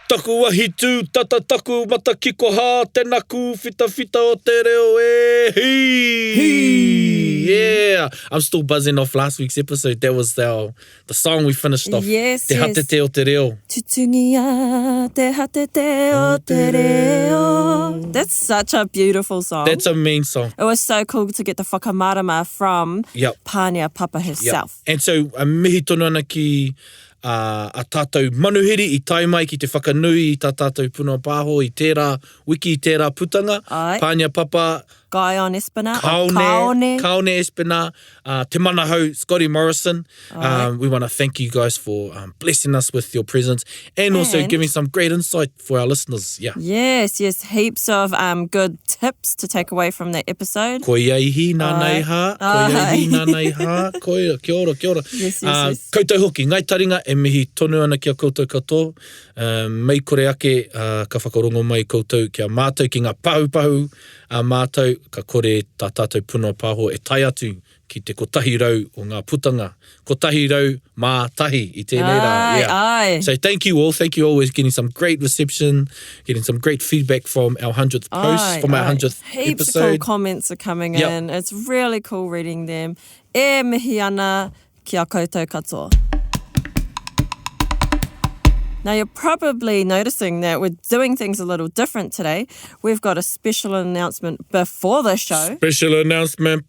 Taku wahi tū, tata taku mata kiko hā, tēnā ku whita whita o te reo e hi. Yeah, I'm still buzzing off last week's episode. That was the song we finished off. Yes, Te hatete o te reo. Tutungia te hatete o te reo. That's such a beautiful song. That's a mean song. It was so cool to get the whakamarama from Pānia Papa herself. And so, mihi tonu ana ki a tātou manuhiri i tai mai ki te whakanui i tā tātou puna pāho i tērā wiki, i tērā putanga. Pānia Papa, Guyon Espina, Kaone Espina, te manahau, Scotty Morrison. We want to thank you guys for blessing us with your presence and also giving some great insight for our listeners. Yeah. Yes, heaps of good tips to take away from that episode. Ko iaihi nā nei hā, ko iaihi nā nei hā, kia ora. Yes. Koutou hoki, ngai taringa e mihi tonu ana ki a koutou katoa. Mei kore ake ka whakarongo mai koutou ki a mātou ki ngā pahu a mātou ka kore tā tātou puna pāho e tai atu ki te kotahi rau o ngā putanga. Kotahi rau mā tahi i tēnei rā. Aye. So thank you all. Thank you always getting some great reception, getting some great feedback from our 100th post, from our 100th Heaps episode. of cool comments are coming in. It's really cool reading them. E mihi ana ki a koutou katoa. Now, you're probably noticing that we're doing things a little different today. We've got a special announcement before the show. Special announcement.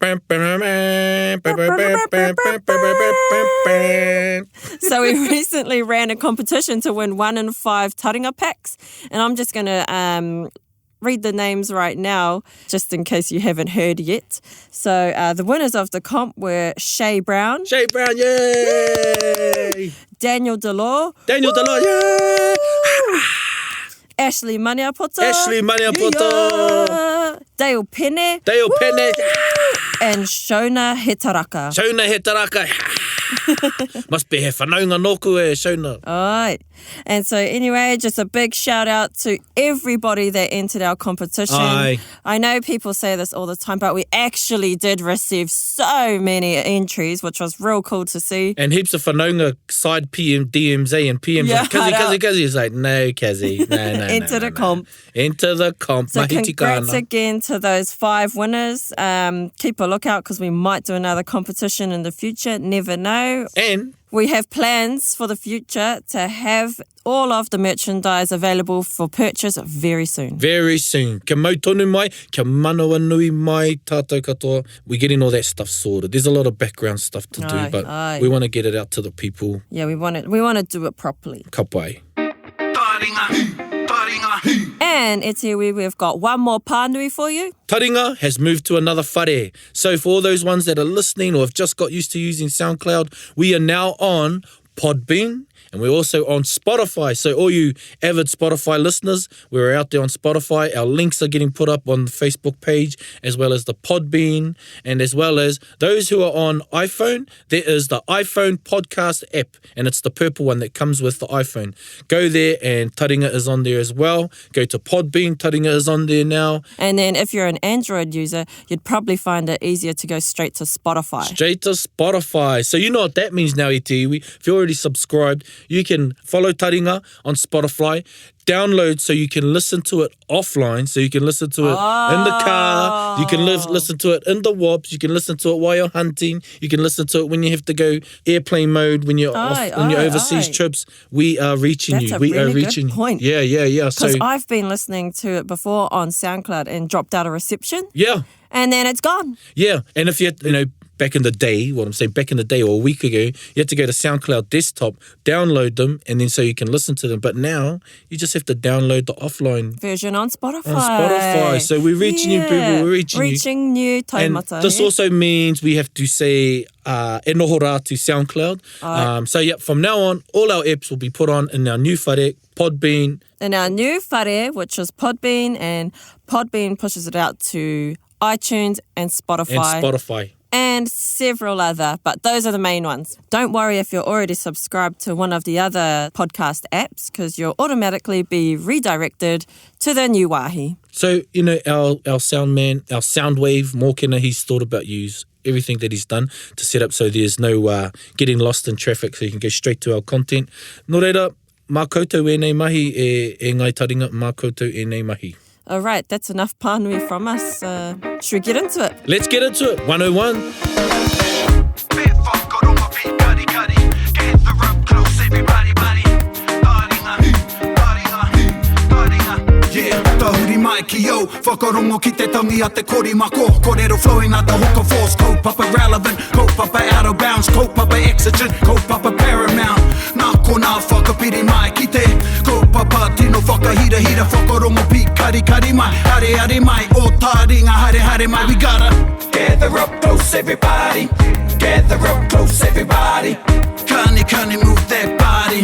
So we recently ran a competition to win 1 in 5 Taringa packs. And I'm just going to read the names right now, just in case you haven't heard yet. So the winners of the comp were Shay Brown. Shay Brown, yay! Daniel Delore. Daniel Delore, yay! Ashley Maniapoto. Ashley Maniapoto. Yeah. Dale Pene. Dale Pene. And Shona Hetaraka. Shona Hetaraka. Must be he whanaunga nōku e Shona. Alright. And so anyway, just a big shout out to everybody that entered our competition. Aye. I know people say this all the time, but we actually did receive so many entries, which was real cool to see. And heaps of whanaunga side DMs and PMs. Yeah, Kazi. It's like, no, Kazi. No. Enter the comp. Enter the comp. So congrats again to those 5 winners. Keep a lookout because we might do another competition in the future. Never know. And we have plans for the future to have all of the merchandise available for purchase very soon. Very soon. Kia mau tonu mai, kia manawa nui mai, tātou katoa. We're getting all that stuff sorted. There's a lot of background stuff to do, but we want to get it out to the people. Yeah, we want to do it properly. Ka pai. And Etiwi, we've got one more pānui for you. Taringa has moved to another whare. So for all those ones that are listening or have just got used to using SoundCloud, we are now on Podbean. And we're also on Spotify. So all you avid Spotify listeners, we're out there on Spotify. Our links are getting put up on the Facebook page, as well as the Podbean, and as well as those who are on iPhone, there is the iPhone podcast app, and it's the purple one that comes with the iPhone. Go there, and Taringa is on there as well. Go to Podbean, Taringa is on there now. And then if you're an Android user, you'd probably find it easier to go straight to Spotify. Straight to Spotify. So you know what that means now, Etiwi. If you're already subscribed, you can follow Taringa on Spotify, download so you can listen to it offline, so you can listen to it in the car, you can listen to it in the wops, you can listen to it while you're hunting, you can listen to it when you have to go airplane mode, when you're on your overseas trips. We are reaching you. We are reaching you. Point. Yeah. Because I've been listening to it before on SoundCloud and dropped out of reception. Yeah. And then it's gone. Yeah. And if you back in the day or a week ago, you had to go to SoundCloud desktop, download them, and then so you can listen to them. But now, you just have to download the offline version on Spotify. So we're reaching you, people. We're reaching new taumata. And this also means we have to say e noho rā to SoundCloud. So from now on, all our apps will be put on in our new whare, Podbean. In our new whare, which is Podbean, and Podbean pushes it out to iTunes and Spotify. And several other, but those are the main ones. Don't worry if you're already subscribed to one of the other podcast apps, because you'll automatically be redirected to the new wahi. So, our sound man, our sound wave, Mokena, he's thought about everything that he's done to set up so there's no getting lost in traffic, so you can go straight to our content. Nō reira, mā koutou e nei mahi e ngai taringa, mā koutou e nei mahi. All right, that's enough pānui from us. Should we get into it? Let's get into it. 101. Tahuri mai ki yo, whakarongo ki te tangi a te korimako. Kōrero flowing at the hook of force. Kaupapa relevant, kaupapa out of bounds, kaupapa exigent, kaupapa paramount. Nā kona whakapiri mai ki te kaupapa tino whakahira hira. Whakarongo pi kari kari mai, hare hare mai. O Taringa hare hare mai. We gotta gather up close everybody, gather up close everybody. Kani kani move that body,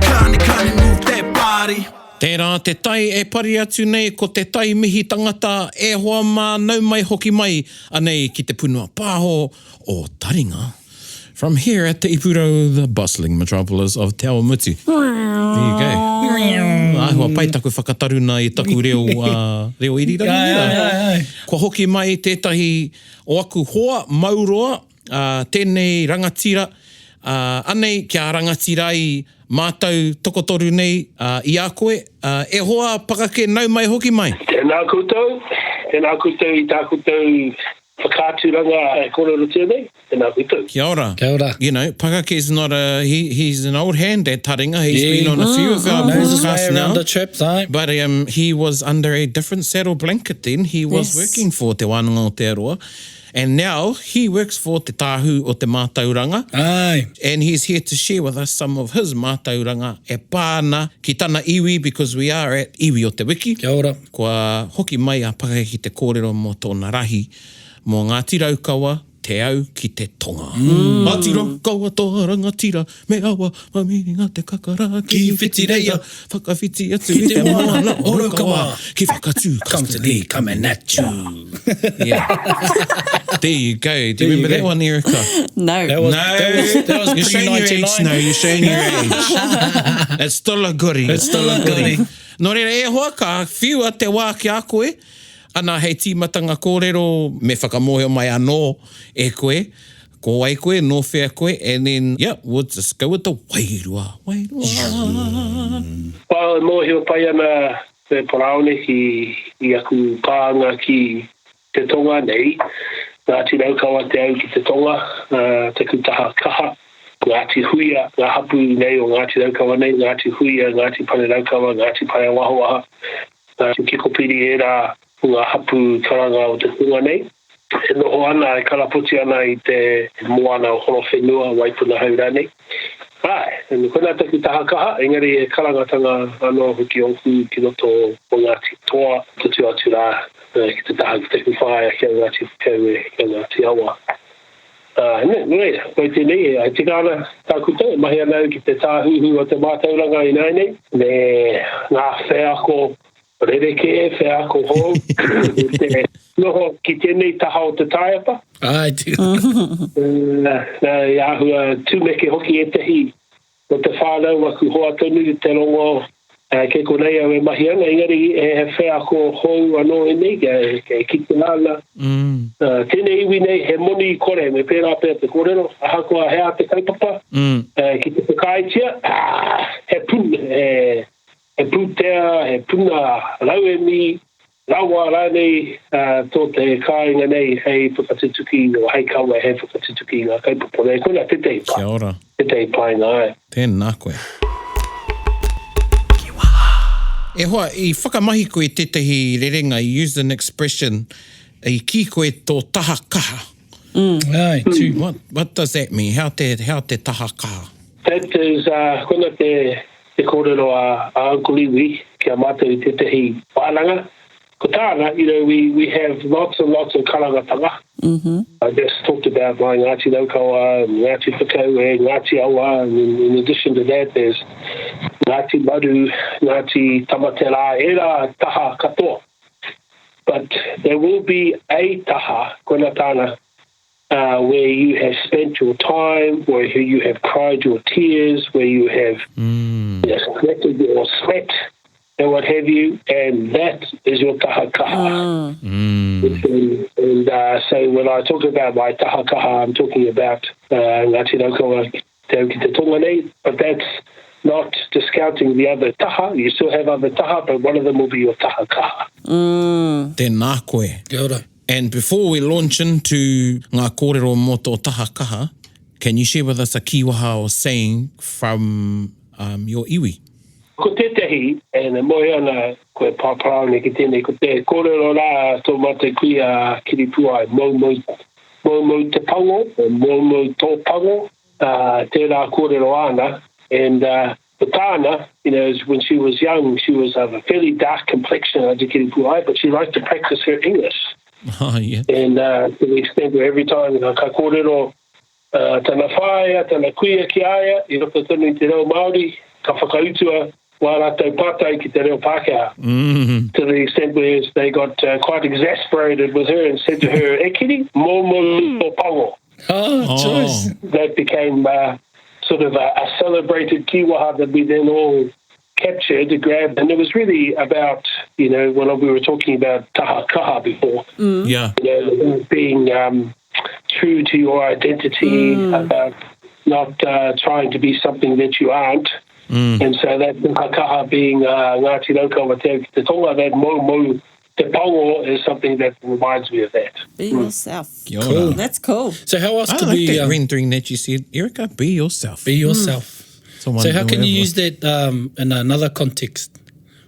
kani kani move that body. Tērā te tai e pari atu nei ko te tai mihi tangata e hoa mā nau mai hoki mai anei ki te punua pāho o Taringa. From here at Te Ipuro, the bustling metropolis of Te Awamutu. There you go. Ahua pai taku whakataruna i taku reo irirangi. Ko hoki mai tētahi o aku hoa mauroa, tēnei rangatira, anei kia rangatira i mātou tokotoru nei i a koe. E hoa pakake nau mai hoki mai. Tēnā koutou i tā koutou whakāturanga e kōrero tēnei. Tēnā koutou. Kia ora. Kia ora. You know, Pakake's not he's an old hand at Taringa. He's been on a few of our podcasts now. The trips, eh? But he was under a different saddle blanket then. He was working for Te Wānanga o Te Aroa. And now he works for Te Tāhu o Te Mātauranga. Aye. And he's here to share with us some of his Mātauranga e pāna ki tana iwi, because we are at iwi o te Wiki. Kia ora. Kua hoki mai a Pakake ki te kōrero mo tōna rahi, mō Ngāti Raukawa, te au ki te Tonga. Ngāti Raukawa tō rangatira, me awa mamiringa te kakara ki whitireia, whakawhiti atu i te moana o Raukawa, ki whakatū Come to me, coming at you. Yeah. There you go. Do you remember that one, Erica? No. That was You're showing your age. No, you're showing your age. It's still a goodie. It's still a goodie. Nō reira e hoa ka whiua te wā ki a koe, ana hei tīmatanga kōrero me whakamoheo mai anō e koe, ko wai koe, nō whea koe, and then, yeah, we'll just go with the wairua. Well, mōheo pai ana te paraone i aku kāanga ki te Tonga nei. Ngāti Raukawa te au ki te Tonga, te kutaha kaha. Ngāti huia, ngā hapu nei o Ngāti Raukawa nei, Ngāti huia, Ngāti Pane Raukawa, Ngāti Pane Wahoaha. Ngāti kikopiri e rā ngā hapu karanga o te hunga nei. E noho ana e karaputi ana i te moana o horo whenua waipuna haura nei. Ai, e kona taku taha kaha, engari e karangatanga anō hoki onku ki roto o Ngāti toa, tutu atu rā, ki te taha ki te whiwhaia kia Ngāti Whakaue, kia Ngāti Awa. Nui, koe tēnei, ai tika ana tā koutou, mahi anau ki te tāhuhu o te mātauranga i nai nei, me ngā wheako rereke, wheako hou, te noho ki tēnei taha o te taiapa. Ai, tika. Nā iahua tūmeke hoki e tehi o te whānau aku hoa tonu i te rongo ke konei au e mahi anga, engari e he wheako hou anō e nei, ke kite nāna. Tēnei iwi nei, he moni kore, me pērā pēr te kōrero, ahakoa hea te kaipapa, ki te whakaitia, he pun, he pūtea, he puna rauemi, rawa rānei, tō te kāinga nei, hei whakatutuki, o hei kaua hei whakatutuki ngā kaipapa nei, kona tetei pai. Kia ora. Tetei pai ngā e. Tēnā koe. E hoa, i whakamahi koe tētahi rerenga, I used an expression, I ki koe tō taha kaha. Ai, tū. What does that mean? How te taha kaha? That is, kona te kōrero a Uncle Iwi, kia mātou I tētahi wānanga. Ko tāna, you know, we have lots and lots of karangatanga. I just talked about my Ngāti Raukawa, Ngāti Whakaue, Ngāti Awa, and in addition to that, there's Ngāti Maru, Ngāti Tamatera, era taha katoa. But there will be a taha, kona tāna, where you have spent your time, where you have cried your tears, where you have sweated your sweat, and what have you, and that is your taha kaha. And so when I talk about my taha kaha, I'm talking about Ngāti Raukawa te au ki te Tonga nei, but that's not discounting the other taha. You still have other taha, but one of them will be your taha kaha. Tēnā koe. Kia ora. And before we launch into ngā kōrero mō tō taha kaha, can you share with us a kiwaha or saying from your iwi? Ko tētahi, e ne moe ana koe pāparau ki tēnei, ko te kōrero rā tō mate kui a kiripua mō te pango, mō tō pango, tērā kōrero ana. And the tāna, when she was young, she was of a fairly dark complexion, but she liked to practice her English. Oh, yeah. And to the extent where every time, ka kōrero, tana whaia, tana kuia ki aia, I roko tonu i te reo Māori, ka whakautua, wā rātou pātai ki te reo Pākehā. To the extent where they got quite exasperated with her and said to her, e kiri, mō tō pango. Oh, choice. That became sort of a celebrated kiwaha that we then all captured, grabbed, and it was really about, when we were talking about taha kaha before, Yeah. Being true to your identity, about not trying to be something that you aren't. And so that taha kaha being Ngāti Raukawa te Tonga, that mo te pango is something that reminds me of that. Be yourself. Kia ora. Cool. That's cool. So how else I could like we that rendering that you said, Erica, be yourself. be yourself? Someone So how can you whoever. use that in another context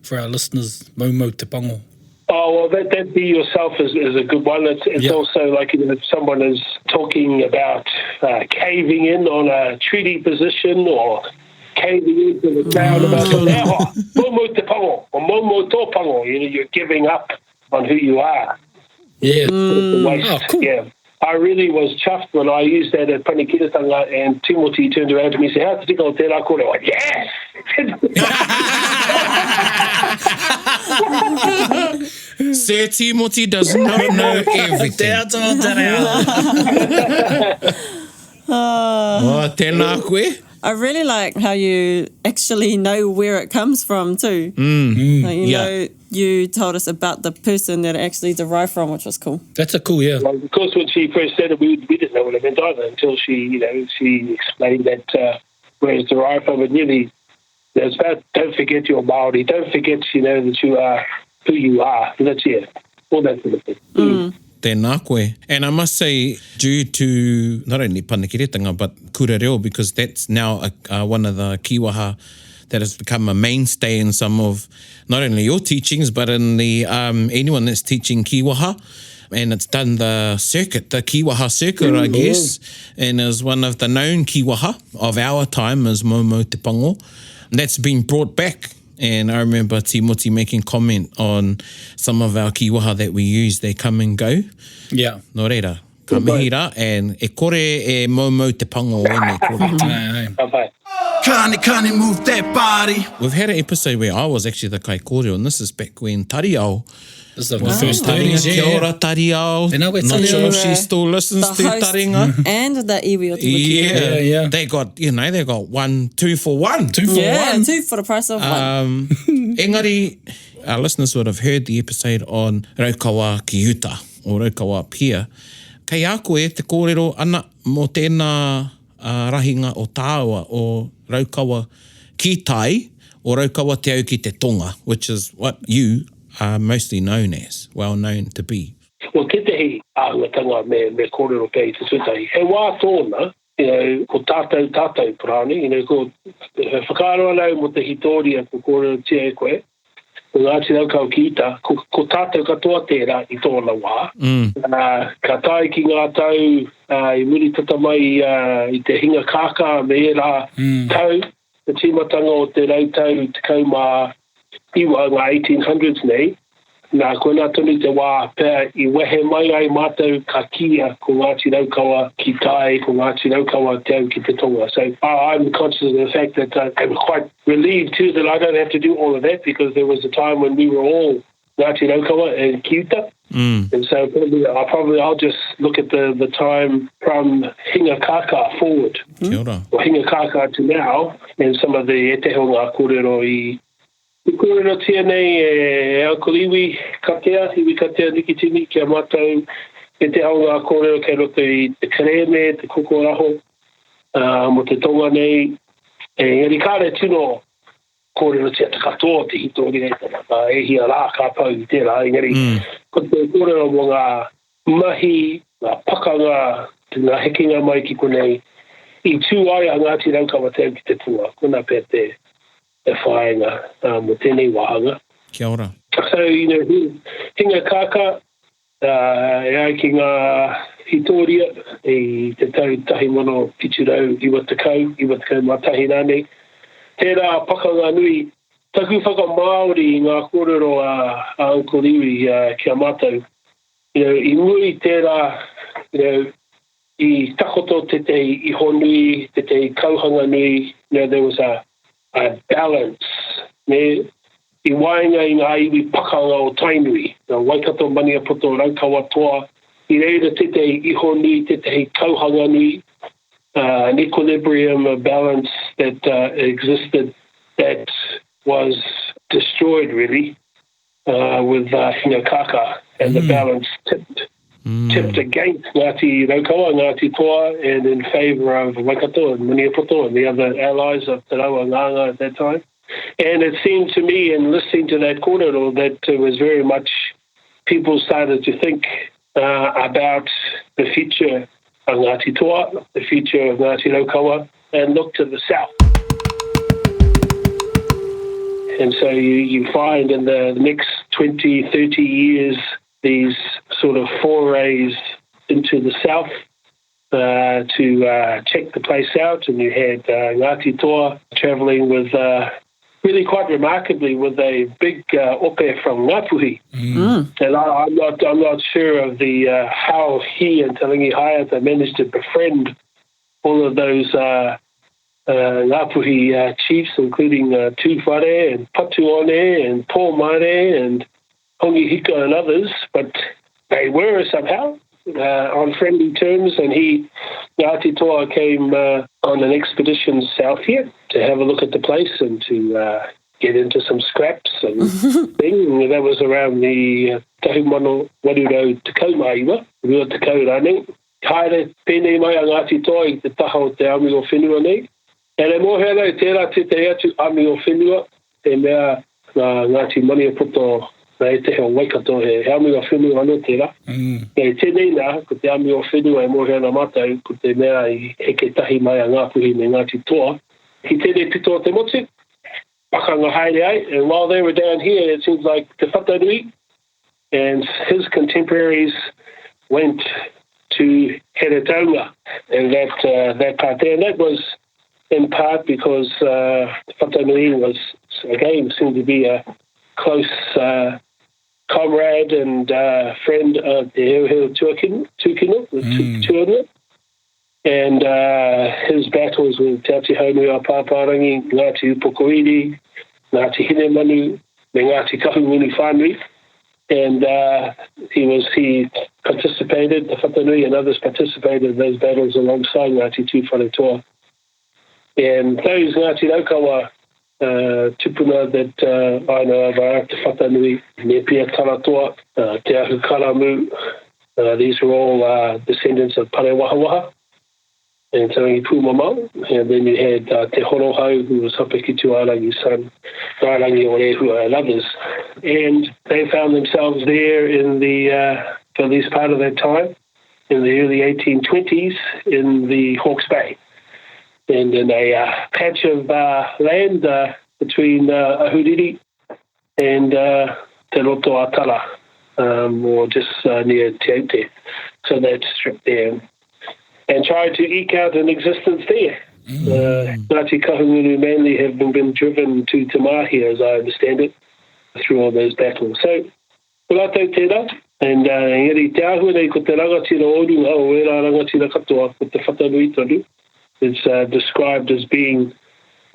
for our listeners? Momo te pango. Oh, well, that be yourself is a good one. It's also like if someone is talking about caving in on a treaty position or caving into the crowd about momo te pango or momo tō pango. You're giving up on who you are. Yeah. Oh, cool. Yeah. I really was chuffed when I used that at Panikiratanga and Timothy turned around to me and said, how te tika o tērā kore? I went, yes! Sir Timothy does not know everything. Oh, tēnā koe. I really like how you actually know where it comes from too. Like, you told us about the person that it actually derived from, which was cool. That's a cool, yeah. Well, of course, when she first said it, we didn't know what it meant either until she explained that where it's derived from. It really, it's about don't forget your Māori, don't forget, that you are who you are. And that's all that sort of thing. Tēnā koe. And I must say, due to not only Panikiretanga, but kura reo, because that's now one of the kiwaha that has become a mainstay in some of not only your teachings, but in the anyone that's teaching kiwaha. And it's done the circuit, the kiwaha circuit, I guess, and is one of the known kiwaha of our time as Momo Te Pango. And that's been brought back. And I remember Timoti making comment on some of our kiwaha that we use. They come and go. Yeah. Nō reira, ka mihira, and e kore e Momo Te Pango ene kore. Bye-bye. Kani, move that body. We've had an episode where I was actually the kai kōrero, and this is back when Tariao This is the was first Taringa. time. Kia ora, Tariao. Tēnā koe, Not Tariao. sure if she still listens The to host Taringa. and the iwi o te wiki. Yeah. They got, they got 2 for 1. 2 for Yeah, 1. 2 for the price of one. Engari, our listeners would have heard the episode on Raukawa ki Uta, or Raukawa Pia. Kei a koe te kōrero ana mō tēnā rahinga o tāua o Raukawa ki Tai, o Raukawa te au ki te Tonga, which is what you are mostly known as, well known to be. Well, ke tehi āngatanga me kōrero pei te tutai. He wā tōna, ko tātou parani, ko whakaaro anau mo te hitoria ko kōrero tia e koe, ko Ngāti Raukawa ki Ita, ko tātou katoa tērā i tōna wā. Ka tai ki ngā tau, I muri tata mai I te hinga kāka me e rā tau, te tīmatanga o te rautau te kaumā iwa ngā 1800s nei, nā koe nā tonu te wā pēr I wehe mai ai mātou ka kia ko Ngāti Raukawa ki Tai, ko Ngāti Raukawa te au ki te Tonga. So I'm conscious of the fact that I'm quite relieved too that I don't have to do all of that because there was a time when we were all Ngāti Raukawa and ki Uta. And so I'll just look at the time from hinga kāka forward. Kia ora. Or hinga kāka to now, and some of the e te ho ngā kōrero I kōrero tia nei e Uncle Iwi katea niki tini kia mātou e te ho ngā kōrero kei roto I te kareme, te kokoraho, mo te Tonga nei, Ngari kāre tino kōrero te katoa te hitori nei tāna e hia rā ka pau I tērā. Ngari, ko te kōrero mo ngā mahi, ngā pakanga, ngā hekinga mai ki konei, I tū ai a Ngāti Raukawa te au ki te tunga. Kona pē te whaenga mo tēnei wahanga. Kia ora. So, hinga kāka, e ai ki ngā hitoria, I te tau tahi mono piturau, iwa tekau matahi nānei. Tērā pakanga nui, taku whaka Māori ngā kōrero a Uncle Iwi kia mātou. I muri tērā, I takoto te te iho nui, te te kauhanga nui, there was a balance. Me, I wainga I ngā iwi pakanga o tainui, ngā Waikato Maniapoto Raukawa toa, I reira te te iho nui, te te kauhanga nui, an equilibrium, a balance that existed that was destroyed really with Hinakaka, and the balance tipped against Ngāti Raukawa, Ngāti Toa, and in favour of Waikato and Maniapoto and the other allies of Te Rawa Nganga at that time. And it seemed to me, in listening to that kōrero, that it was very much people started to think about the future of Ngāti Toa, the future of Ngāti Raukawa, and look to the south. And so you find in the next 20, 30 years, these sort of forays into the south to check the place out. And you had Ngāti Toa travelling with, really quite remarkably, with a big ope from Ngāpuhi. And I'm not sure of the how he and Taringa Haiata managed to befriend all of those Ngāpuhi chiefs, including Tūwhare and Patuone and Pō Mare and Hongi Hika and others, but they were somehow on friendly terms, and Ngāti Toa came on an expedition south here to have a look at the place and to get into some scraps and things. And that was around the Tahumano Warurau Tekau Maiwa, Rua Tekau Rane. Haere pēnei mai a Ngāti Toa I te taha o te ami o whenua nei. E re mōhera I tērā te te atu ami o whenua, e mea Ngāti Maniapoto na e te heo Waikato he ami o whenua anō tērā. E tēnei nā, ko te ami o whenua e mōhera mātou, ko te mea I heke tahi mai a Ngāpuhi me Ngāti Toa. Ki tēnei pito o te motu, pakanga haere ai, and while they were down here, it seems like Te Whatanui and his contemporaries went to Tonga, and that part there. And that was in part because Whatanui was, again, seemed to be a close comrade and friend of the Heo Tuakino, the Tuanua, and his battles with Te Ati Haunui a Pāpārangi, Ngāti Upokoiri, Ngāti Hinemanu, me Ngāti Kahunguni Whānui. And he participated, the Whatanui and others participated in those battles alongside Ngāti Tūwhare Toa. And those Ngāti Raukawa tupuna that I know of Te Whatanui, Me Pia Taratoa, Te Ahu Karamu, these were all descendants of Pare Wahawaha and Taringi Pūmamau. And then you had Te Horohau, who was Hapeki Tuarangi's son, Rārangi o Rehua and others. And they found themselves there in for at least part of that time, in the early 1820s, in the Hawke's Bay. And in a patch of land between Ahuriri and Te Roto Atara, or just near Te Aute. So that strip there. And tried to eke out an existence there. Ngāti Kahungunu mainly have been driven to Te Mahi, as I understand it, through all those battles. So, Pulato tērā, and ngeri te ahua nei ko te rangatira oru au e rā rangatira katoa ko te Whatanui tonu. It's described as being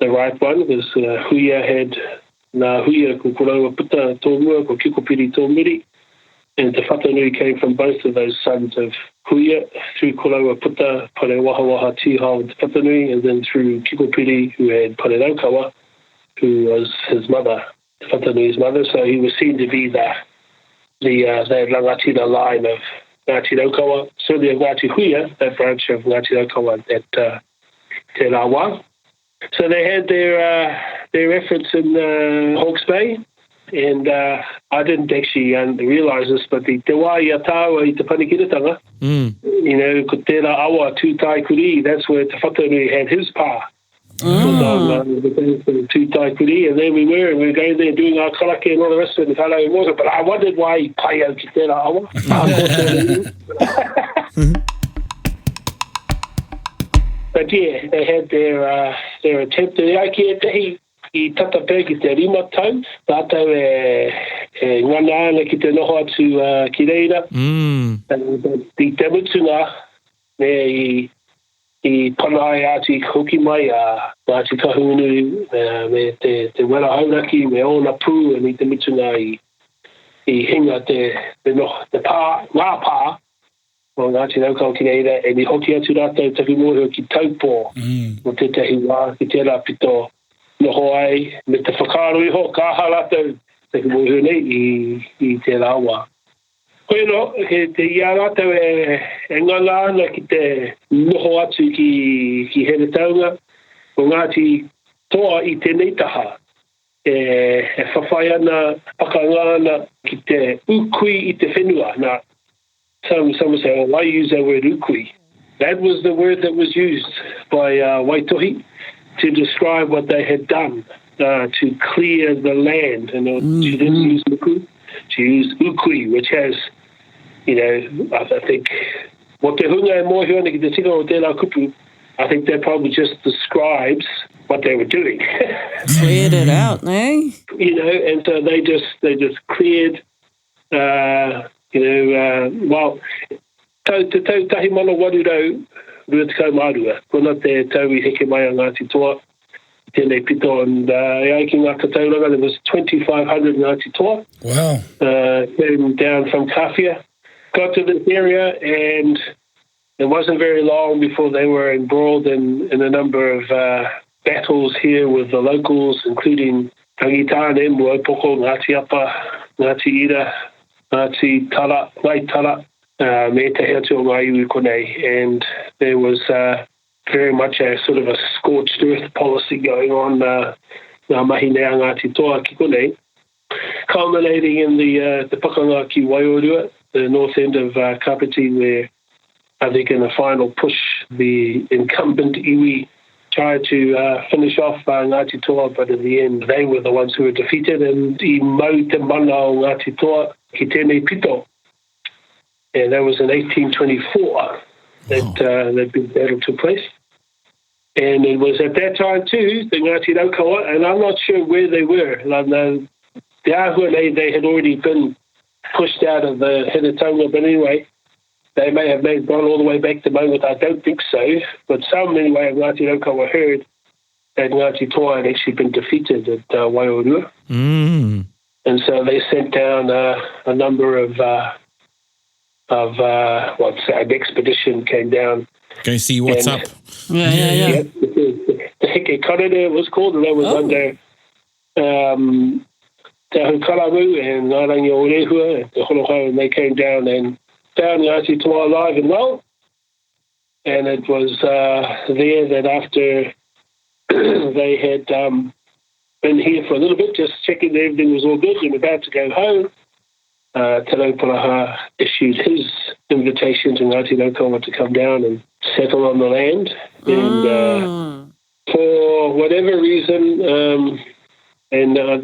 the right one, because Huia had nā Huia ko Kuraua Puta Tōmua, ko Kikopiri Tōmiri, and the Whatanui came from both of those sons of Huia, through Kuraua Puta, Pare Wahawaha Tiha with Whatanui, and then through Kikopiri, who had Pare Raukawa, who was his mother, Whatanui's mother. So he was seen to be the rangatira line of Ngāti Raukawa, certainly of Ngāti Huia, that branch of Ngāti Raukawa that Te Rawa. So they had their efforts in Hawke's Bay, and I didn't actually realise this, but the te wā ia tāua i te panikiratanga, you know, ko tērā awa tū tai kuri, that's where te whatanui had his pā. The tū tai kuri, and there we were going there doing our karake and all the rest of it, but I wondered why he pai au ki tērā awa. But yeah, they had their attempt. I tata pē ki te rima tau, tātou ngana ana ki te noho atu ki reira. I te mutunga, I panai ati hoki mai ati kahunu me te wera hauraki me ona pū and I te mutunga I hinga te pā, ngā pā o Ngāti Raukawa ki reira e ni hoki atu rātou tahi mōhio ki taupō o te tahi wā ki tērā pito noho ai me te whakaaro iho kāha rātou tahi mōhio nei I tērā wā. Koe no, te ia rātou e nganga ana ki te noho atu ki here taunga o Ngāti toa I tēnei taha e whawhai ana, pakanga ana ki te ukui I te whenua. Now, some say, why use that word ukui? That was the word that was used by Waitohi to describe what they had done to clear the land. And she didn't use ukui, she used ukui, which has, you know, I think, what te hunga e mōhio ana ki te tika o tērā kupu, I think that probably just describes what they were doing. Cleared it out, eh? You know, and so they just cleared, you know, well, te tahi mana warurau rua te kaumārua. Kona te tau I heke mai a Ngāti toa, tēnei pito, and ai ki ngā katauranga, there was 2,500 Ngāti toa. Wow. Came down from Kawhia, got to this area, and it wasn't very long before they were embroiled in a number of battles here with the locals, including Tangitane, Muaupoko, Ngāti Apa, Ngāti Ira, Ngāti Tara, Ngai Tara, me te hea tō ngā iwi konei, and there was very much a sort of a scorched earth policy going on ngā mahi nea Ngāti toa ki konei, culminating in the pakanga ki Waiorua, the north end of Kapiti, where I think in the final push, the incumbent iwi tried to finish off Ngāti toa, but in the end, they were the ones who were defeated, and I mau te mana o Ngāti toa ki tēnei pito. And that was in 1824 that big battle took place. And it was at that time too, the Ngāti Raukawa, and I'm not sure where they were. The Ahua, they had already been pushed out of the Tonga, but anyway, they may have gone all the way back to Maunga. I don't think so, but some anyway of Ngāti Raukawa heard that Ngāti Toa had actually been defeated at Waiorua. And so they sent down a number of an expedition came down. Go see what's up. Yeah. The Heke Karere was called, and that was under Te Hukaramu and Ngārangi o Rehua and Te Horohau, and they came down and found Ngāti Toa alive and well. And it was there that after they had been here for a little bit, just checking that everything was all good and about to go home, Te Rauparaha issued his invitation to Ngāti Raukawa to come down and settle on the land. And for whatever reason, and I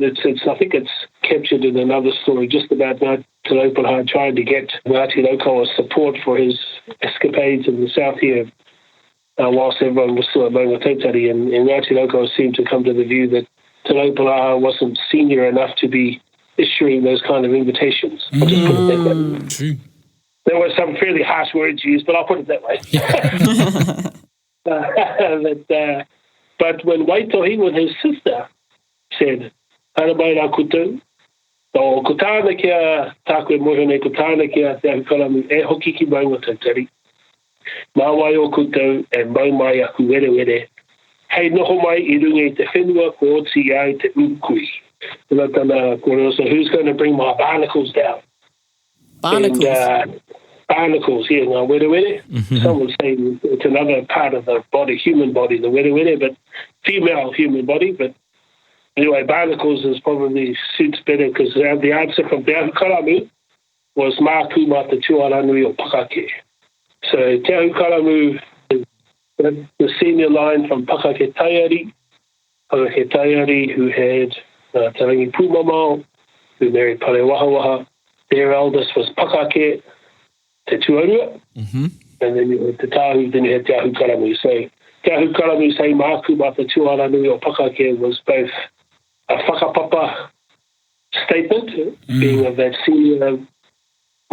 think it's captured in another story just about Ngāti Raukawa trying to get Ngāti Raukawa's support for his escapades in the south here, whilst everyone was still at Maunga Tautari, and Ngāti Raukawa seemed to come to the view that Te Rauparaha wasn't senior enough to be issuing those kind of invitations. I'll just put it that way. True. There were some fairly harsh words used, but I'll put it that way. But when Waitohi, when his sister said, "Hara mai rā koutou, o ko tāna kia tākoe moho nei, ko tāna kia te ahukaramu e hoki ki Maunga Tautari, mā wai o koutou e mau mai aku were were, hei noho mai I runga I te whenua ko oti ai te ukui." So who's going to bring my barnacles down? Barnacles? And, barnacles, ngā were. Some would say it's another part of the body, human body, the were, but female human body. But anyway, barnacles is probably suits better because the answer from Te Ahu Karamu was Māku mā te tuaranui o Pakake. So Te Ahu Karamu is the senior line from Pakake Taiari, who had Taringa Pūmamao, who married Pare Wahawaha. Their eldest was Pakake, Te Tuarua, and then you had Te Tahu, then you had Te Ahu Karamu. So Te Ahu Karamu say Māku mā te tuaranui o Pakake was both a whakapapa statement, being of that senior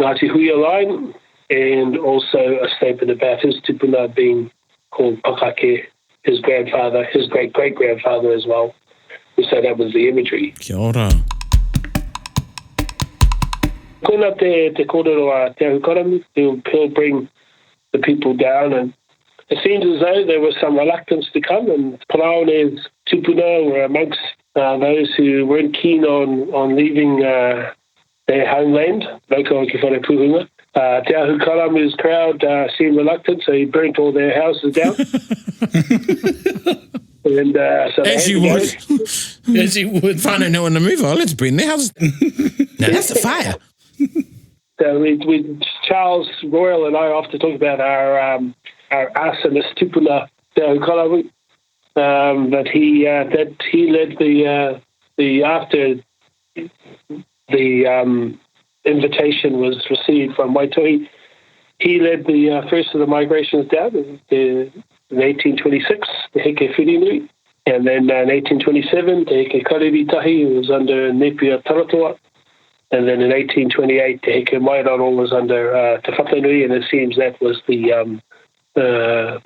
Ngāti Huia line, and also a statement about his tupuna being called Pakake, his grandfather, his great-great-grandfather as well. So that was the imagery. Kia ora. Kona te kōrero a Te Ahu Karamu, he'll bring the people down, and it seems as though there was some reluctance to come, and Paraone's tupuna were amongst those who weren't keen on leaving their homeland, Raukawa ki whare puhunga. Te Ahu Karamu's crowd seemed reluctant, so he burnt all their houses down. And so As you would. As you would. Whānau no one to move on, let's burn their houses. Now that's a fire. So we Charles Royal and I often talk about our arsonist tupuna Te Ahu Karamu, that he led the after the invitation was received from Waitohi, he led the first of the migrations down in 1826, the Heke Whirinui, and then in 1827, the Heke Kariritahi was under Nepia Taratoa, and then in 1828, the Heke Mairaro was under Te Whatanui, and it seems that was the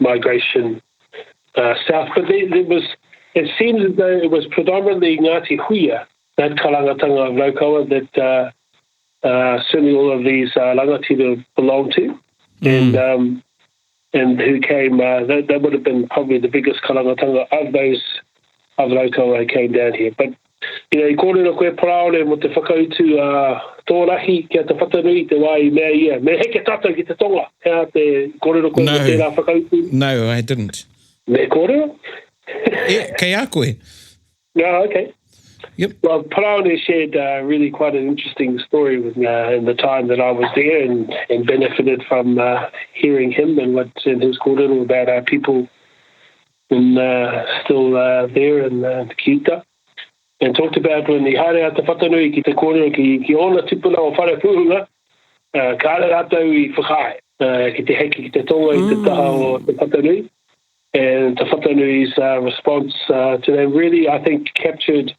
migration south. But it seems as though it was predominantly Ngāti Huia, that karangatanga of Raukawa, that certainly all of these rangatira belonged to, and who came, that would have been probably the biggest karangatanga of those of Raukawa came down here. But, I kōrero koe paraore mo te whakautu tōrahi kia te whatanui te wai mea ia. Me heke tata ki te Tonga. Hea te kōrero koe mo tērā whakautu. No, I didn't. Me kōrero? Kei a koe. No, okay. Yep. Well, Paraone shared really quite an interesting story with me in the time that I was there, and benefited from hearing him and what's in his kōrero about our people still there in Kita. And talked about when the haere a te whatanui ki te kōrero ki ona tupuna o whare puhunga, ka ara rātou I whakae, ki te heke ki te tonga I te taha o te whatanui. And te whatanui's response to them really, I think, captured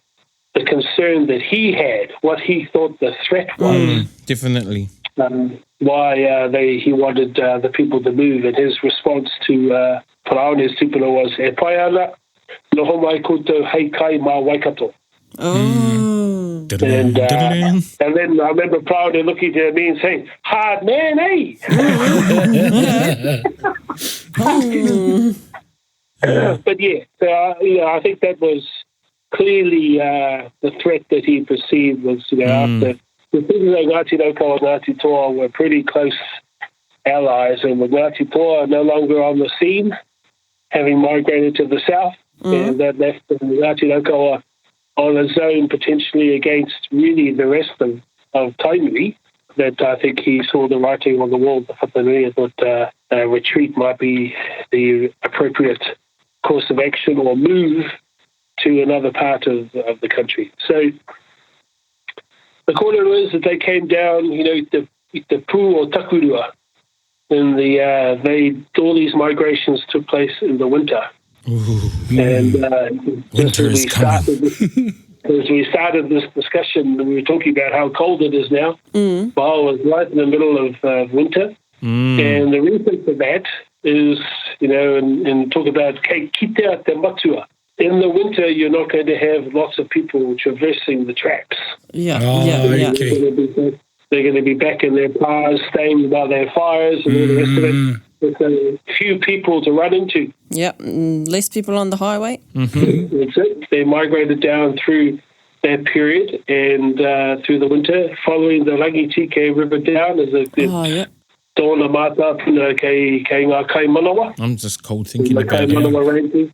the concern that he had, what he thought the threat was. Definitely. Why he wanted the people to move. And his response to Paraone's tupuna was, e pai ana, noho mai koutou hei kai mā Waikato. Oh. And then I remember Paraone looking at me and saying, hard man, eh? But yeah, I think that was clearly the threat that he perceived was, after the people of Ngāti Raukawa and Ngāti Toa were pretty close allies, and with Ngāti Toa no longer on the scene, having migrated to the south, and that left Ngāti Raukawa on its own, potentially against really the rest of Tainui, that I think he saw the writing on the wall, the Whatanui, and thought retreat might be the appropriate course of action or move to another part of the country. So the kōrero is that they came down, the Pū or Takurua, and all these migrations took place in the winter. Ooh. And winter is coming. As we started this discussion, we were talking about how cold it is now. Well, it was right in the middle of winter. And the reason for that is, and talk about kei kitea te matua. In the winter, you're not going to have lots of people traversing the tracks. Yeah. Okay. They're going to be back in their cars, staying by their fires and all the rest of it. With a few people to run into. Yep, less people on the highway. That's it. They migrated down through that period and through the winter, following the Rangitike River down as it tōna mātāpuna kei ngā kaimanawa. I'm just cold thinking The about it. kaimanawa ranges.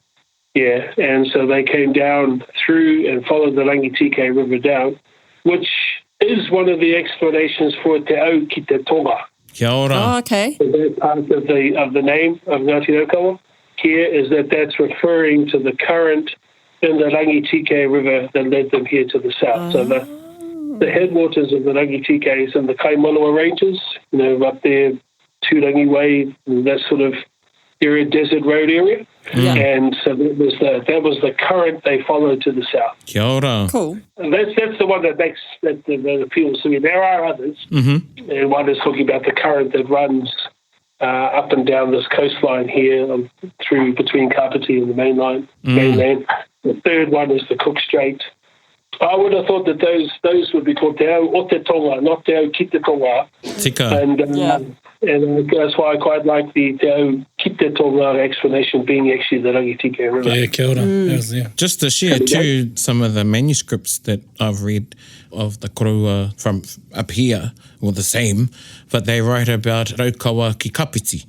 Yeah, and so they came down through and followed the Rangitike River down, which is one of the explanations for te au ki te Tonga. Kia ora. Oh, okay. So that's part of the name of Ngāti Raukawa here is that's referring to the current in the Rangitike River that led them here to the south. So the headwaters of the Rangitike is in the Kaimanawa Ranges, up there, Turangi Way, that sort of area, desert road area. Yeah. And so that was the current they followed to the south. Kia ora. Cool. And that's the one that appeals to me. There are others, and one is talking about the current that runs up and down this coastline here through between Kapiti and the mainland. The third one is the Cook Strait. I would have thought that those would be called te au o te Tonga, not te au ki te Tonga. Tika. And that's why I quite like the te au ki te Tonga explanation being actually the Rangitike River. Yeah, kia ora. Just to share too some of the manuscripts that I've read of the korua from up here, or the same, but they write about Raukawa ki Kapiti.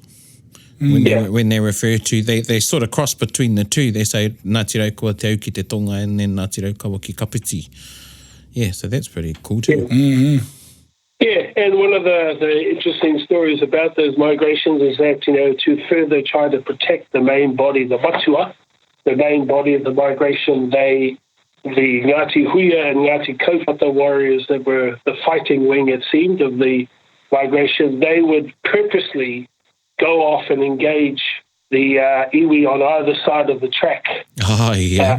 When they refer to, they sort of cross between the two. They say Ngāti Raukawa te au ki te Tonga and then Ngāti Raukawa ki Kapiti. Yeah, so that's pretty cool too. Yeah, and one of the interesting stories about those migrations is that, to further try to protect the main body, the matua, the main body of the migration, the Ngāti Huia and Ngāti Kaupata warriors that were the fighting wing, it seemed, of the migration, they would purposely go off and engage the iwi on either side of the track. Oh, yeah.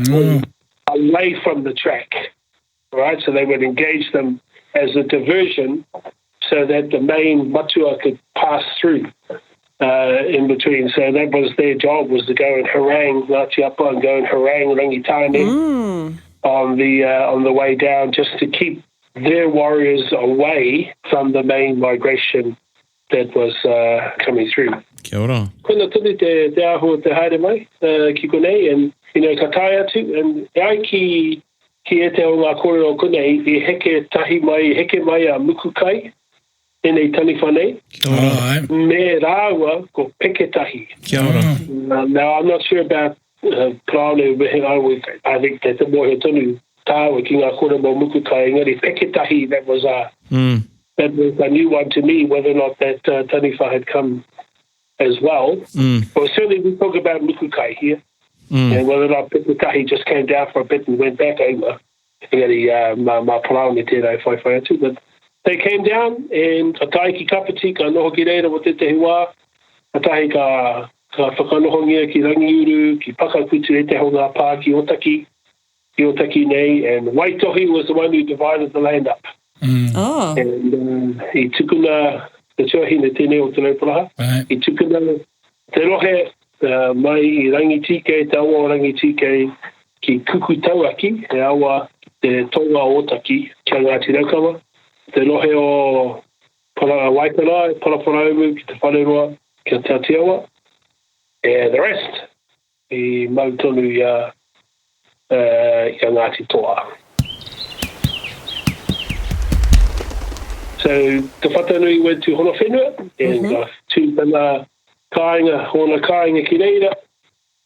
Away from the track, right? So they would engage them as a diversion so that the main matua could pass through in between. So that was their job, was to go and harangue Ngāti Apa and go and harangue Rangitane on the way down, just to keep their warriors away from the main migration that was coming through. Kia ora. Kuna tūni te aho te haere mai ki konei, and ka tae atu, and ai ki e te o ngā kōrero konei, I heke mai a mukukai nei tani whanei. Me rāua ko peketahi. Kia ora. Now, I'm not sure about Plāne, I think that the more he tonu tāua ki ngā kōrero mukukai, engari peketahi, that was a new one to me, whether or not that taniwha had come as well. But certainly we talk about mukukai here, and whether or not peketahi just came down for a bit and went back over. Mā parāone tērā whai atu. But they came down, and a tahi ki Kapiti, ka noho ki reira o te tehi wā, a tahi ka whakanohongia ki Rangiuru, ki Pakakutu e te honga pā ki Otaki nei, and Waitohi was the one who divided the land up. Oh. And I tukuna te tuahine tēnei o te Rauparaha. I tukuna te rohe mai I Rangitike, te awa o Rangitike ki Kukutauaki, te awa te Tonga Otaki, kia Ngāti Raukawa. Te rohe o Waipara, Paraparaumu, ki te Whareroa, kia Te Aotearoa. And the rest, I mautonu ia Ngāti Toa. So te whatanui went to Hono Whenua, and tūpana hona kāinga ki reira,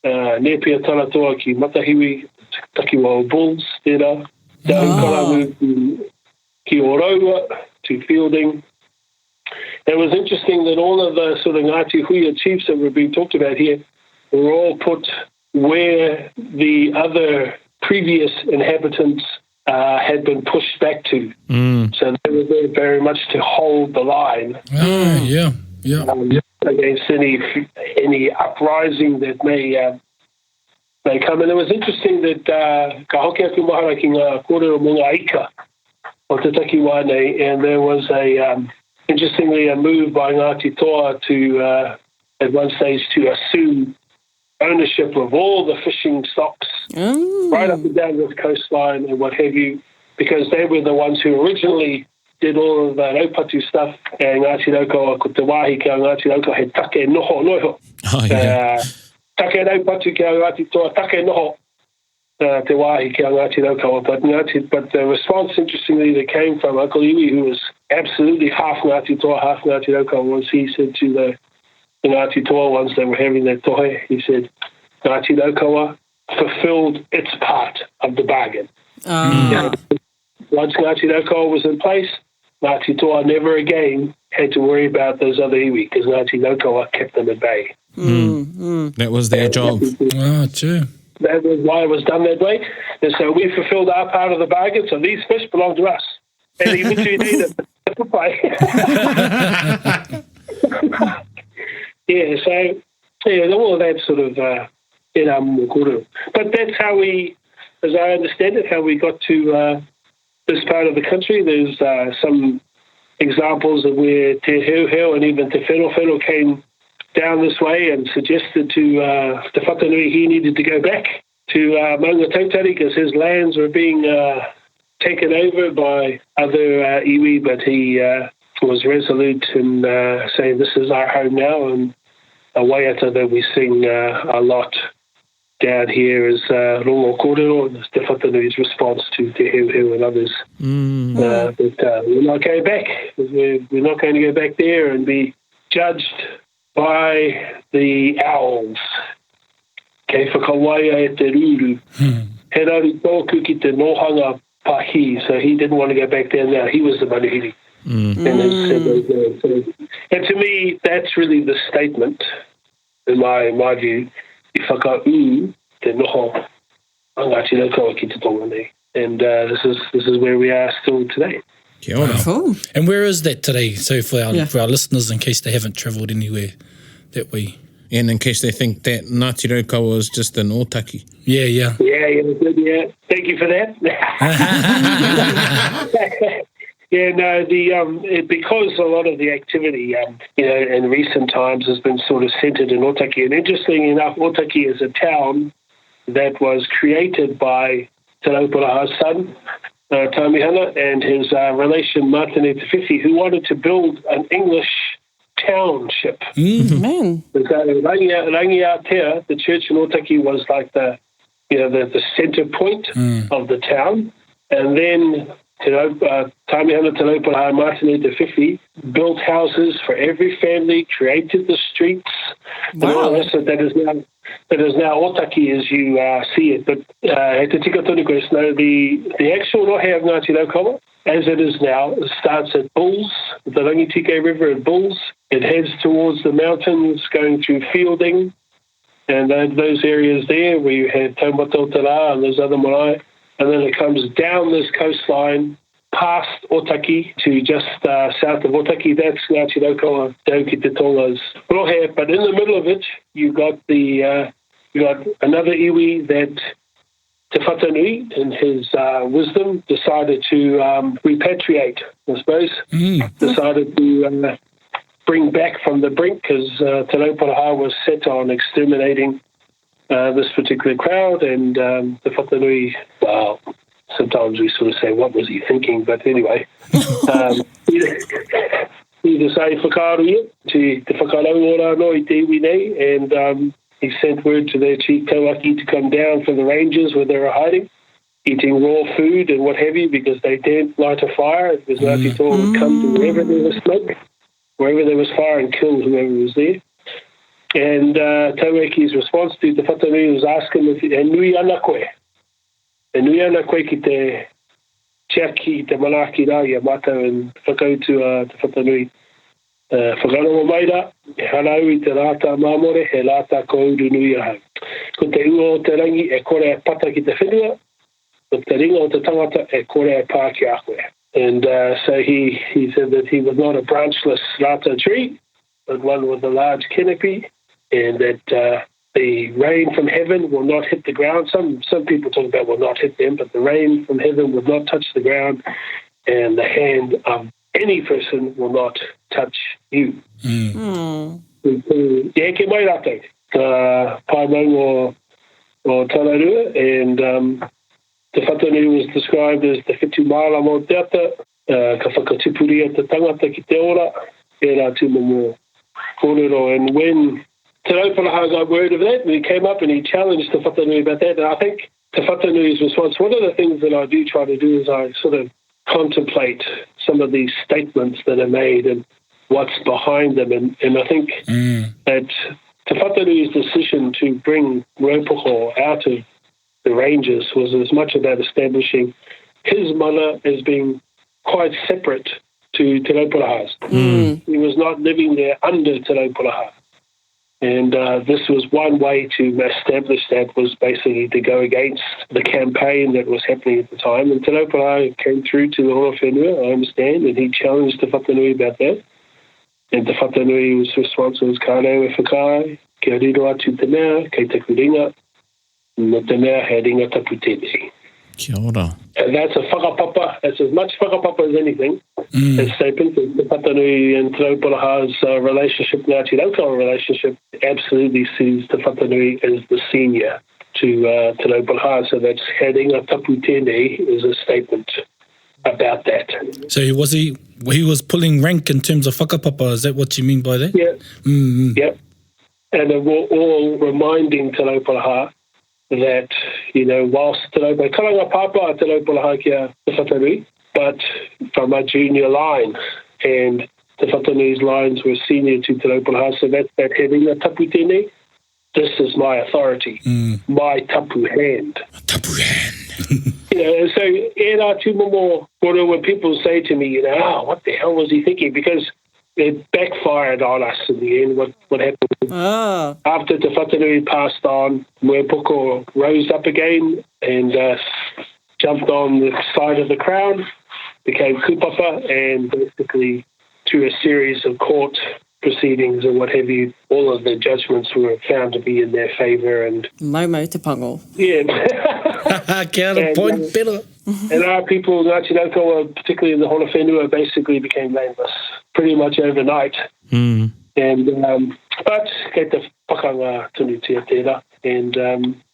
nepia taratoa ki Matahiwi, takiwa o Bulls, tērā, te aukaramu ki Oroua, to Fielding. It was interesting that all of the sort of Ngāti Huia chiefs that were being talked about here were all put where the other previous inhabitants had been pushed back to. So they were there very much to hold the line against any uprising that may come. And it was interesting that ka hoki aku mahara ki ngā kōrero mō ngā ika o te takiwā nei, and there was interestingly a move by Ngāti Toa to at one stage to assume ownership of all the fishing stocks right up and down this coastline and what have you, because they were the ones who originally did all of the raupatu stuff, and Ngāti Raukawa, ko te wāhi kia Ngāti Raukawa, he take noho. Take raupatu kia Ngāti Toa, take noho te wāhi kia Ngāti Raukawa. But the response, interestingly, that came from Uncle Iwi, who was absolutely half Ngāti Toa, half Ngāti Raukawa was. He said to the Ngāti Toa ones that were having their tohe, he said, Ngāti Raukawa fulfilled its part of the bargain. Once Ngāti Raukawa was in place, Ngāti Toa never again had to worry about those other iwi because Ngāti Raukawa kept them at bay. That was their job. Oh, true. That was why it was done that way. And so we fulfilled our part of the bargain, so these fish belong to us. And even to need all of that sort of but that's how we, as I understand it, how we got to this part of the country. There's some examples of where Te Heuheu and even Te Whenowhenau came down this way and suggested to Te Whatanui he needed to go back to Maunga Tautari because his lands were being taken over by other iwi, but he was resolute in saying this is our home now, and a waiata that we sing a lot down here is Rongo Kōrero, and it's Te Whatanui's response to Te Heuheu and others. But we're not going back. We're not going to go back there and be judged by the owls. Kei whakawaia e te ruru. He rari tōku ki te nohanga pahi, so he didn't want to go back there now. He was the manuhiri. And to me, that's really the statement, in my view. I whakau te noho Ngāti Raukawa ki te Tonga nei. And this is where we are still today. Kia ora. Cool. And where is that today? So for our listeners, in case they haven't travelled anywhere that way. And in case they think that Ngāti Raukawa is just an Otaki. Yeah. Yeah. Thank you for that. Because a lot of the activity, in recent times has been sort of centred in Otaki. And interestingly enough, Otaki is a town that was created by Te Rauparaha's son, Tamihana, and his relation Martine Te Whiwhi, who wanted to build an English township. Man. Rangiatea, the church in Otaki, was like the centre point of the town. And then Tamihana Te Rauparaha Martine Te Whiwhi built houses for every family, created the streets. Wow. And that is now Otaki as you see it. But te tika tonu koe, the actual rohe of Ngāti Raukawa, as it is now, starts at Bulls, the Rangitike River at Bulls. It heads towards the mountains, going through Fielding, and those areas there where you have Taumatotara and those other marae. And then it comes down this coastline past Otaki to just south of Otaki. That's Ngāti Raukawa, Te Te Tonga's rohe. But in the middle of it, you got another iwi that Te Whatanui, in his wisdom, decided to repatriate, I suppose. Decided to bring back from the brink because Te Rauparaha was set on exterminating this particular crowd, and Te Whatanui, well, sometimes we sort of say, what was he thinking? But anyway, he decided whakaaru te whakarauora no I te iwi nei, and he sent word to their chief Tauaki to come down from the ranges where they were hiding, eating raw food and what have you, because they daren't light a fire. Because Ngāti Toa would come to wherever there was smoke, wherever there was fire, and kill whoever was there. And Tauaki's response to Te Whatanui was asking if e nui ana koe. E nui ana koe ki te tiaki, te manaki rā, ia mātou and whakau to Te Whatanui. Whakarawa maira, e harau I te rāta māmore, he rāta kouru nui ahau. Ko te ua o te rangi, e kore e pata ki te whenua, ko te ringa o te tangata, e kore e pā ki a koe. And so he said that he was not a branchless rāta tree, but one with a large canopy, and that the rain from heaven will not hit the ground. Some people talk about will not hit them, but the rain from heaven will not touch the ground, and the hand of any person will not touch you. Ke mai rātou, pai mau o Tararua, and Te Whatanui was described as the whitu māla mō te ata, ka whakatupuria te tangata ki te ora, e rā tūma mō kōrero. And when Te Rauparaha got word of that, and he came up and he challenged Te Whatanui about that. And I think Te Whatanui's response, one of the things that I do try to do is I sort of contemplate some of these statements that are made and what's behind them. And I think that Te Whatanui's decision to bring Raupoko out of the ranges was as much about establishing his mana as being quite separate to Te Rauparaha's. He was not living there under Te Rauparaha. And this was one way to establish that, was basically to go against the campaign that was happening at the time. And Te Rauparaha came through to the Horo Whenua, I understand, and he challenged Te Whatanui about that. And Te Whatanui was responsible as kārewa whakai, kia riro atu te mea, kei te kuringa, no te mea he ringa tapu tēnei. Kia ora. And that's a whakapapa. That's as much whakapapa as anything. It's statement that Te Whatanui and Te Rauparaha's relationship, Ngāti Raukawa relationship, absolutely sees Te Whatanui as the senior to Te Rauparaha. So that's he ringa tapu tēnei is a statement about that. So he was pulling rank in terms of whakapapa, is that what you mean by that? Yeah. Yeah. And they were all reminding Te Rauparaha that, you know, whilst Te Rauparaha, karanga pāpā Te Rauparaha kia Te Whatanui, but from a junior line, and Te Whatanui's lines were senior to Te Rauparaha, so that's that he ringa tapu tēnei. This is my authority, my tapu hand. Tapu hand. You know, so era tū momo, when people say to me, you know, what the hell was he thinking? Because it backfired on us in the end, what happened. After Te Whatanui passed on, Muepoko rose up again and jumped on the side of the crown, became kupapa, and basically through a series of court proceedings and what have you, all of the judgments were found to be in their favour. And Maumau te pango. Yeah. Counterpoint better. And our people, Ngāti Raukawa, particularly in the Horo Whenua, basically became landless pretty much overnight. And but kei te whakanga tunutia tērā, and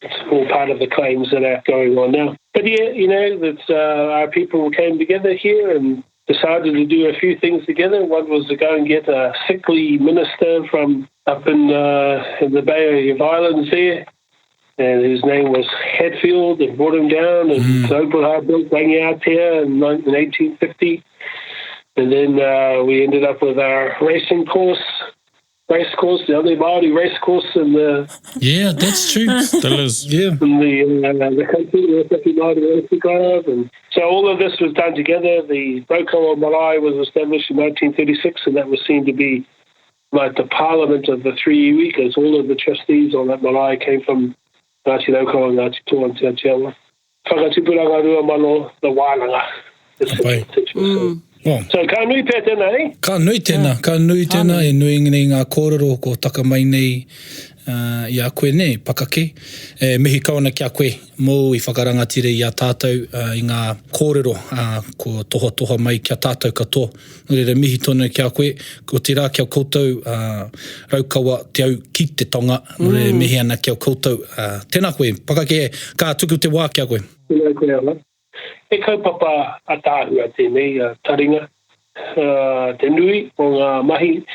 it's all part of the claims that are going on now. But yeah, you know, that our people came together here and decided to do a few things together. One was to go and get a sickly minister from up in the Bay of Islands there, and his name was Hatfield, and brought him down, and Rauparaha built Rangiatea in 1850. And then we ended up with our race course, the only Māori race course in the... Yeah, that's true. That is. Yeah. In the country, the Māori Racing Club. And so all of this was done together. The Raukawa Marae was established in 1936, and that was seen to be like the parliament of the three iwi, because all of the trustees on that marae came from Ngāti Raukawa, Ngāti Toa and Te Aotearoa. Whakatupuranga rua malo, the wānanga. So ka nui pēr tēnā, eh? Ka nui tēnā, e nui ngā kōrero ko taka mai nei i a koe nei, Pakake. Mihi kawana ki a koe, mō i whakarangatire i a tātou i ngā kōrero ko toha mai ki a tātou katoa. Nō mihi tonu ki a koe, ko te rā ki a koutou Raukawa te au ki te Tonga, nō mihi ana ki a koutou. Tēnā koe, Pakake, ka tuku te wā ki a koe. Tēnā koe ala. E kaupapa a tāhua tēnei, Taringa, te nui o ngā mahi.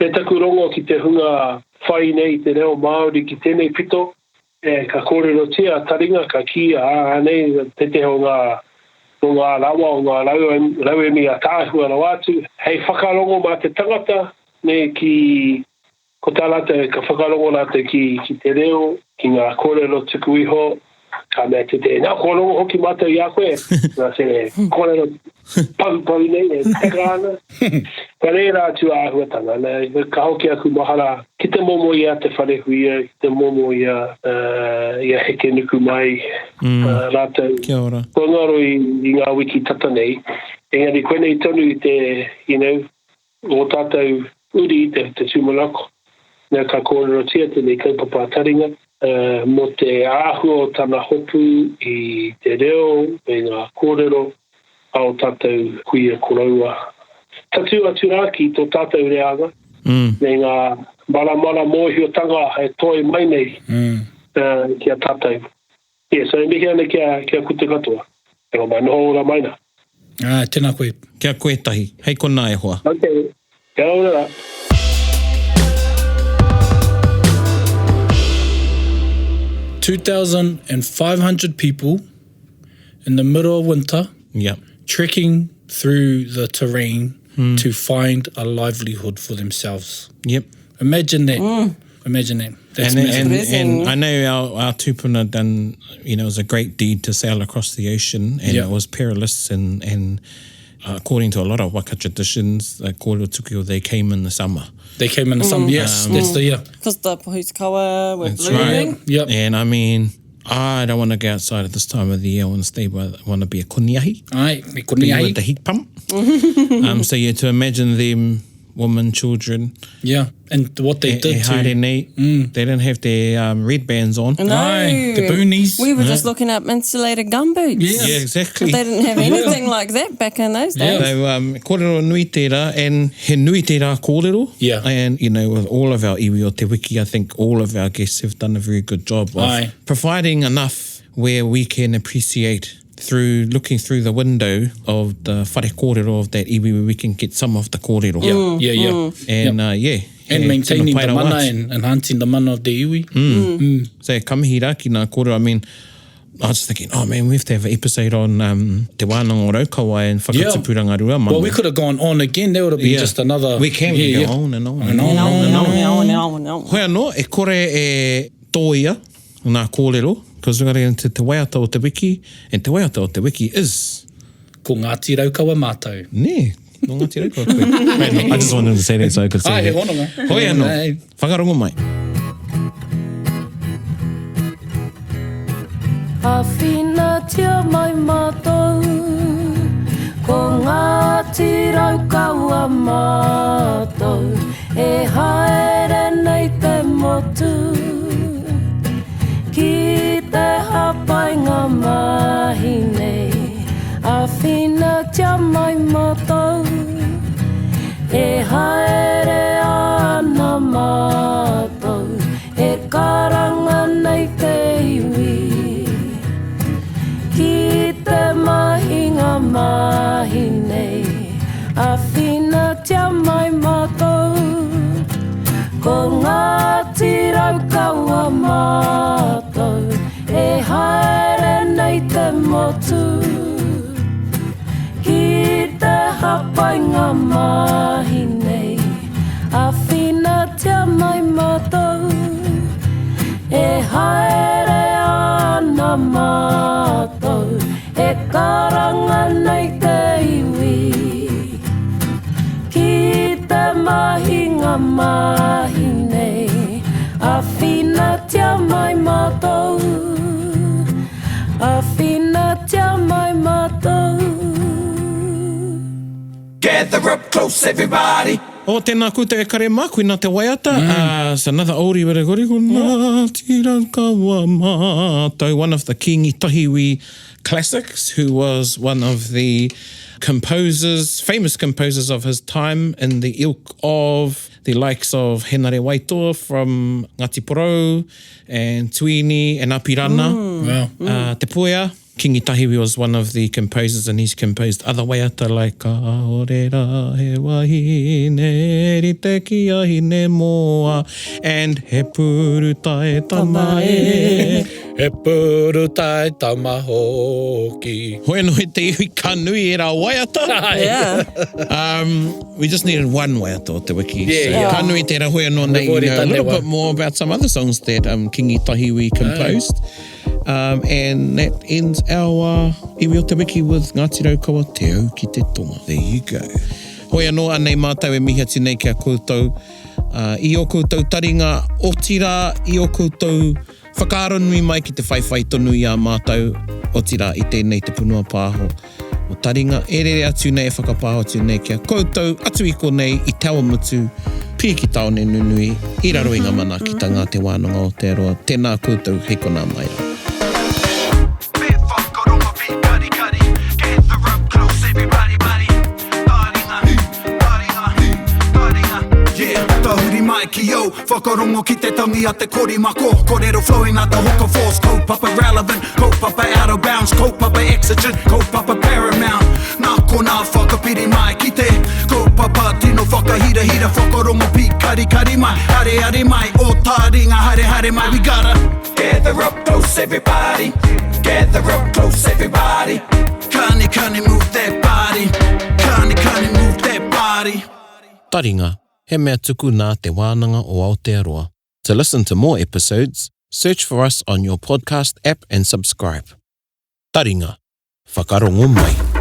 Me taku rongo ki te hunga whai nei te reo Māori ki tēnei pito, ka kōrero tia Taringa, ka kia nei te o ngā rawa o ngā rauemi a tāhua rau atu. Hei whakarongo mā te tangata, ne ki ko tā rata ka whakarongo rata ki te reo, ki ngā kōrero tuku iho, ka mea te nā kōrongo hoki mātou i a koe. Nā se kōrero pau nei, te kāna. Ka reira atu āhuatanga. Ka hoki aku mahara ki te momo i a te wharehuia, ki te momo i a heke nuku mai rātou. Kia ora. Ko ngaro i ngā wiki tata nei. Engari koe nei tonu i te, you know, o tātou uri te tūmanako. Nā ka kōrero tia tēnei kaupapa Taringa. Mo te āhua o tana hopu i te reo, me ngā kōrero, ao tātou kuia koraua. Tatu atu rā ki tō tātou reanga, me ngā mara mōhiotanga e toi mai nei ki a tātou. Yeah, so mihi ana kia kute katoa. E o mai noho ora maina. Tēnā koe. Kia koe tahi. Hei kona e hoa. Okay, kia ora rā. 2,500 people in the middle of winter, Yep. trekking through the terrain to find a livelihood for themselves. Yep. Imagine that. Imagine that. That's and I know our tupuna done, it was a great deed to sail across the ocean, and it was perilous, and according to a lot of waka traditions, the kōrero tukio, they came in the summer. They came in the summer, yes. That's the year. Because the pohutukawa were That's blooming. right. Yep. And I mean, I don't want to go outside at this time of the year. I want to stay by, I want to be a kuniahi. Aye, me Be kuniahi. with the heat pump. So yeah, to imagine them, women, children. Yeah, and what they did to... They didn't have their red bands on. No. Aye, the boonies. We were just looking up insulated gumboots. Yeah, exactly. They didn't have anything like that back in those days. So, kōrero nui tērā, and he nui tērā kōrero. Yeah. And, with all of our iwi o te wiki, I think all of our guests have done a very good job of providing enough where we can appreciate through looking through the window of the whare kōrero of that iwi, where we can get some of the kōrero. And, And maintaining the mana and hunting the mana of the iwi. So, kamihira ki nā kōrero, I mean, I was thinking, oh man, we have to have an episode on te wānanga o Raukawa and whakatupuranga rua manu. Well, we could have gone on again. That would have been just another... We can go on and on. And on. Hoi anō, e kore e tōia nā kōrero, because we're going to get into te waiata o te wiki, and te waiata o te wiki is... Ko Ngāti Raukawa mātou. Ne, no Ngāti Raukawa koe. I just wanted to say that so I could say He that. hononga. Hoi anō, whakarongo mai. Awhina tia mai mātou, ko Ngāti Raukawa mātou, e haere nei te motu, ki te hapainga mahi nei. Awhina tia mai mātou, e haere ana mātou, e karanga nei te iwi. Ki te mahinga mahi nei, awhina tia mai mātou, ko Ngāti Raukawa mātou, e haere nei te motu, ki te hapainga mahi nei, awhina tia mai mātou, e haere ana mātou, e karanga nei te iwi, ki te mahinga mahi nei, awhina tia mai mātou, awhina tia mai mātou. Gather up close, everybody. O tēnā koutou e kare mākui nā te waiata. It's another oldie werekore ko Ngāti Raukawa mātou, one of the Kingi Tahiwi classics, who was one of the composers, famous composers of his time, in the ilk of the likes of Henare Waitoa from Ngāti Porou and Tuini and Apirana. Te Puea. Kingi Tahiwi was one of the composers, and he's composed other waiata like Ka orera he wahine, rite ki ahine moa, and He purutai tamae. He purutai tamahoki. Hoi anō te iwi ka nui e rā waiata. We just needed one waiata o te wiki. Ka nui te rā hoi anō nei, a little bit more about some other songs that Kingi Tahiwi composed. And that ends our iwi o te wiki with Ngāti Raukawa te au ki te tonga. There you go. Hoi anō, anei mātou e mihi atu nei kia koutou. I o koutou taringa otira, i o koutou whakaaronui mai ki te whaiwhai tonu i a mātou otira i tēnei te punua pāho o taringa. E rere atu nei, e whakapāho atu nei kia koutou, atu i konei i Tawamutu, pia ki taone nunui, i raro i ngā mana ki tā ngā te wānanga o te aroa. Tēnā koutou, hei kona mai rā. Yo, whakarongo ki te tangi a te korimako, kōrero flowing out the hookah force, kaupapa relevant, kaupapa out of bounds, kaupapa exigent, kaupapa paramount. Nā kona whakapiri mai ki te kaupapa tino whakahira hira, whakarongo pi kari mai, hare mai, o Taringa hare mai. We gotta gather up close everybody, gather up close everybody. Kani move that body. Taringa, he mea tuku nā te wānanga o Aotearoa. To listen to more episodes, search for us on your podcast app and subscribe. Taringa, whakarongo mai.